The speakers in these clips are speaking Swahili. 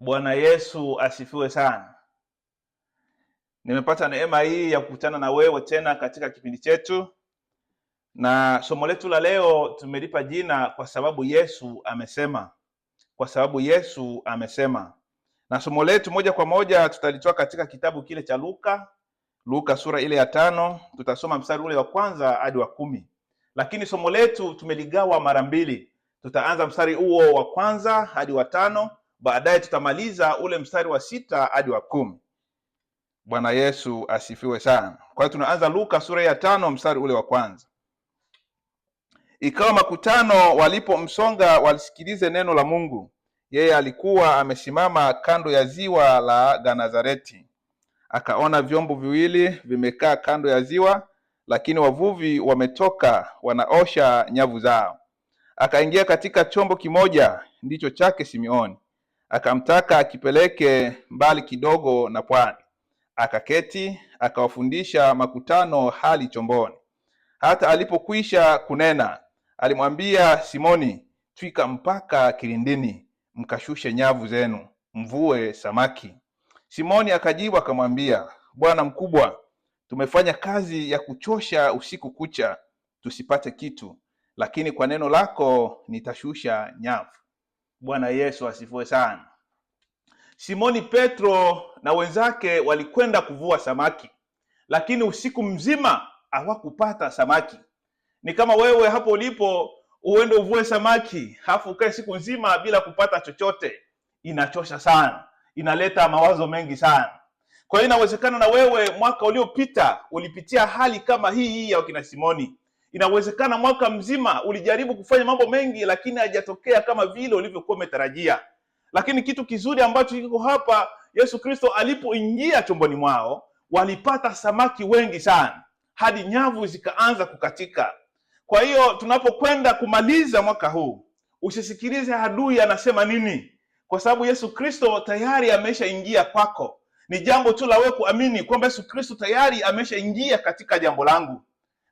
Bwana Yesu asifiwe sana. Nimepata neema hii ya kukutana na wewe tena katika kipindi chetu, na somo letu la leo tumelipa jina kwa sababu Yesu amesema. Kwa sababu Yesu amesema. Na somo letu moja kwa moja tutalitoa katika kitabu kile cha Luka sura ile ya 5, tutasoma mstari ule wa kwanza hadi wa 10. Lakini somo letu tumeligawa mara mbili. Tutaanza mstari huo wa kwanza hadi wa 5, baadaye tutamaliza ule mstari wa 6 hadi wa 10. Bwana Yesu asifiwe sana. Kwa hiyo tunaanza Luka sura ya 5 mstari ule wa kwanza. Ikawa makutano walipomsonga walisikilize neno la Mungu, yeye alikuwa amesimama kando ya ziwa la Genezareti. Akaona vyombo viwili vimekaa kando ya ziwa, lakini wavuvi wametoka wanaosha nyavu zao. Akaingia katika chombo kimoja, ndicho chake Simeoni, akamtaka akipeleke mbali kidogo na pwani. Akaketi akawafundisha makutano hali chomboni. Hata alipokwisha kunena, alimwambia Simoni, twika mpaka kilindini, mkashushe nyavu zenu, mvue samaki. Simoni akajibu akamwambia, Bwana mkubwa, tumefanya kazi ya kuchosha usiku kucha, tusipate kitu, lakini kwa neno lako nitashusha nyavu. Bwana Yesu asifiwe sana. Simoni Petro na wenzake walikwenda kuvua samaki, lakini usiku mzima hawakupata samaki. Ni kama wewe hapo ulipo uende uvue samaki, hafu ukae siku nzima bila kupata chochote. Inachosha sana, inaleta mawazo mengi sana. Kwa hiyo inawezekana na wewe mwaka uliopita ulipitia hali kama hii ya wakina Simoni. Inawezekana mwaka mzima ulijaribu kufanya mambo mengi, lakini hayajatokea kama vile ulivyokuwa umetarajia. Lakini kitu kizuri ambacho kiko hapa, Yesu Kristo alipoingia chomboni mwao, walipata samaki wengi sana, hadi nyavu zikaanza kukatika. Kwa hiyo tunapokwenda kumaliza mwaka huu, usisikilize adui anasema nini, kwa sababu Yesu Kristo tayari ameshaingia kwako. Ni jambo tu la wewe kuamini kwamba Yesu Kristo tayari ameshaingia katika jambo langu.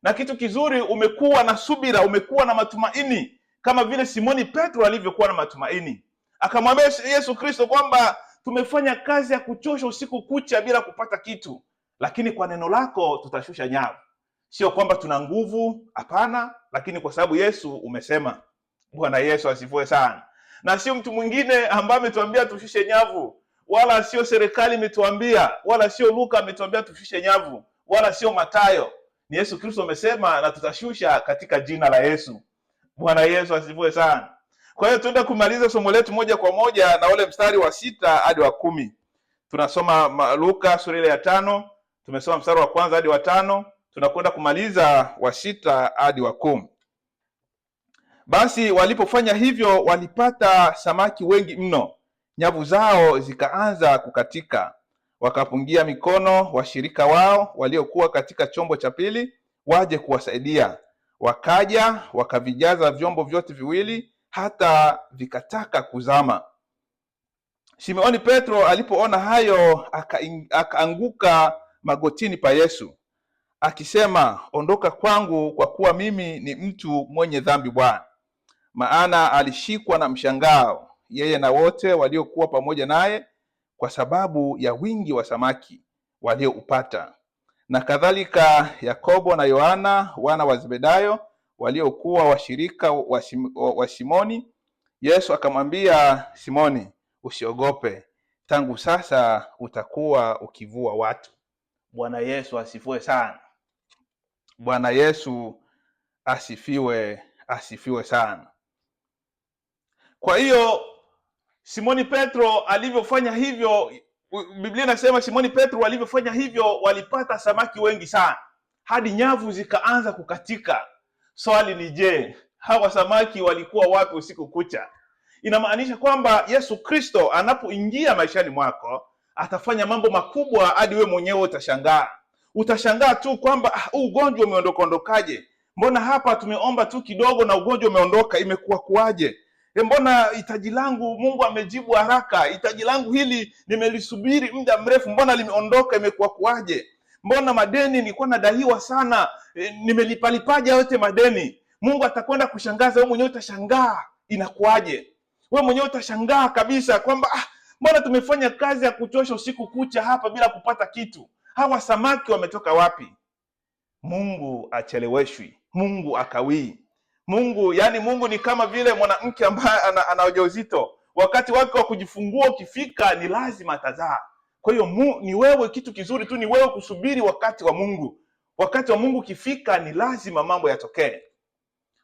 Na kitu kizuri, umekuwa na subira, umekuwa na matumaini, kama vile Simoni Petro alivyokuwa na matumaini. Akamwambia Yesu Kristo kwamba tumefanya kazi ya kuchosha usiku kucha bila kupata kitu, lakini kwa neno lako tutashusha nyavu. Sio kwamba tuna nguvu, hapana, lakini kwa sababu Yesu umesema. Bwana Yesu asifiwe sana. Na sio mtu mwingine ambaye ametuambia tushushe nyavu, wala sio serikali imetuambia, wala sio Luka ametuambia tushushe nyavu, wala sio Mathayo. Ni Yesu Kristo amesema, na tutashusha katika jina la Yesu. Bwana Yesu asifiwe sana. Kwa hiyo tuenda kumaliza somo letu moja kwa moja na ule mstari wa 6 hadi wa 10. Tunasoma Luka sura ile ya 5, tumesoma mstari wa kwanza hadi wa 5, tunakwenda kumaliza wa 6 hadi wa 10. Basi walipofanya hivyo walipata samaki wengi mno, nyavu zao zikaanza kukatika. Wakapungia mikono washirika wao waliokuwa katika chombo cha pili waje kuwasaidia. Wakaja wakavijaza vyombo vyote viwili hata vikataka kuzama. Simoni Petro alipoona hayo akaanguka magotini pa Yesu akisema, ondoka kwangu, kwa kuwa mimi ni mtu mwenye dhambi Bwana. Maana alishikwa na mshangao, yeye na wote waliokuwa pamoja naye, kwa sababu ya wingi wa samaki walioupata. Na kadhalika Yakobo na Yohana wana wa Zebedayo waliokuwa washirika wa Simoni. Yesu akamwambia Simoni, usiogope, tangu sasa utakuwa ukivua watu. Bwana Yesu asifiwe sana. Bwana Yesu asifiwe sana. Kwa hiyo Simoni Petro alivyofanya hivyo, Biblia inasema Simoni Petro alivyofanya hivyo walipata samaki wengi sana, hadi nyavu zikaanza kukatika. Swali ni je, hawa samaki walikuwa wapi usiku kucha? Inamaanisha kwamba Yesu Kristo anapoingia maishani mwako atafanya mambo makubwa hadi we mwenyewe utashangaa. Utashangaa tu kwamba ugonjwa umeondokaje? Mbona hapa tumeomba tu kidogo na ugonjwa umeondoka, imekuwa kuaje? Mbona hitaji langu Mungu amejibu haraka? Hitaji langu hili nimelisubiri muda mrefu, mbona limeondoka, imekuwa kuaje? Mbona madeni nilikuwa nadaiwa sana, nimelipalipaje yote madeni? Mungu atakwenda kushangaza, wewe mwenyewe utashangaa inakuaje. Wewe mwenyewe utashangaa kabisa kwamba mbona tumefanya kazi ya kuchosha usiku kucha hapa bila kupata kitu? Hawa samaki wametoka wapi? Mungu acheleweshwi, Mungu akawii. Mungu ni kama vile mwanamke ambaye ana ujauzito. Wakati wake wa kujifungua ukifika ni lazima atazaa. Kwa hiyo ni wewe, kitu kizuri tu ni wewe kusubiri wakati wa Mungu. Wakati wa Mungu ukifika ni lazima mambo yatokee.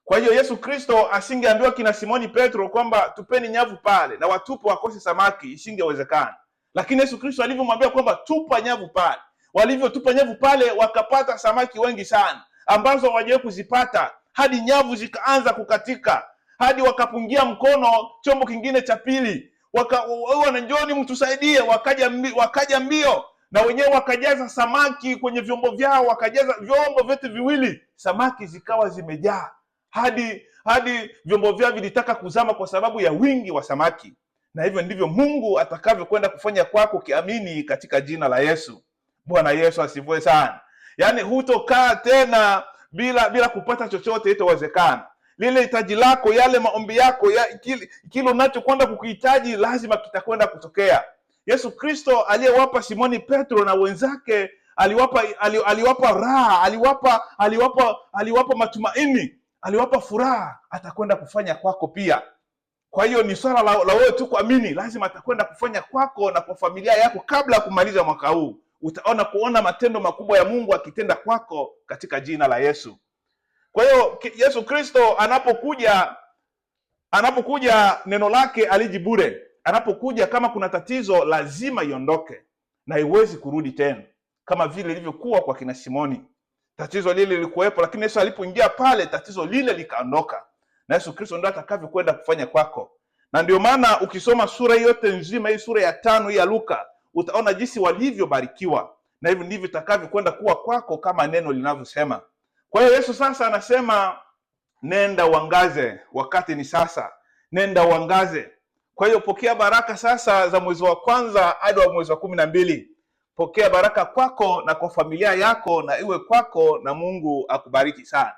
Kwa hiyo Yesu Kristo asingeambiwa kina Simoni Petro kwamba tupeni nyavu pale na watupo wakose samaki, isingewezekana. Lakini Yesu Kristo alivyomwambia kwamba tupa nyavu pale, walivyotupa nyavu pale wakapata samaki wengi sana ambazo hawajawahi kuzipata, hadi nyavu zikaanza kukatika, hadi wakapungia mkono chombo kingine cha pili, wana njoni mtusaidie, wakaja mbio na wenyewe wakajaza samaki kwenye vyombo vyao, wakajaza vyombo vyote viwili, samaki zikawa zimejaa hadi vyombo vyao vilitaka kuzama kwa sababu ya wingi wa samaki. Na hivyo ndivyo Mungu atakavyokwenda kufanya kwako ukiamini katika jina la Yesu. Bwana Yesu asifiwe sana. Yaani hutokaa tena bila kupata chochote, itawezekana. Lile hitaji lako, yale maombi yako, kile unachokwenda kukuhitaji lazima kitakwenda kutokea. Yesu Kristo aliyewapa Simoni Petro na wenzake, aliwapa raha, aliwapa matumaini, aliwapa furaha, atakwenda kufanya kwako pia. Kwa hiyo ni swala la wewe tu kuamini, lazima atakwenda kufanya kwako na kwa familia yako kabla ya kumaliza mwaka huu. Kuona matendo makubwa ya Mungu akitenda kwako katika jina la Yesu. Kwa hiyo Yesu Kristo anapokuja neno lake aliji bure. Anapokuja, kama kuna tatizo lazima iondoke na iwezi kurudi tena, kama vile ilivyokuwa kwa kina Simoni. Tatizo lile lilikuwepo, lakini Yesu alipoingia pale tatizo lile likaondoka. Na Yesu Kristo ndiye atakavyokwenda kufanya kwako. Na ndio maana ukisoma sura yote nzima, hii sura ya 5 hii ya Luka, utaona jinsi walivyobarikiwa, na hivyo ndivyo itakavyokwenda kuwa kwako kama neno linavyosema. Kwa hiyo Yesu sasa anasema nenda uangaze, wakati ni sasa, nenda uangaze. Kwa hiyo pokea baraka sasa za mwezi wa kwanza hadi wa mwezi wa 12. Pokea baraka kwako na kwa familia yako, na iwe kwako, na Mungu akubariki sana.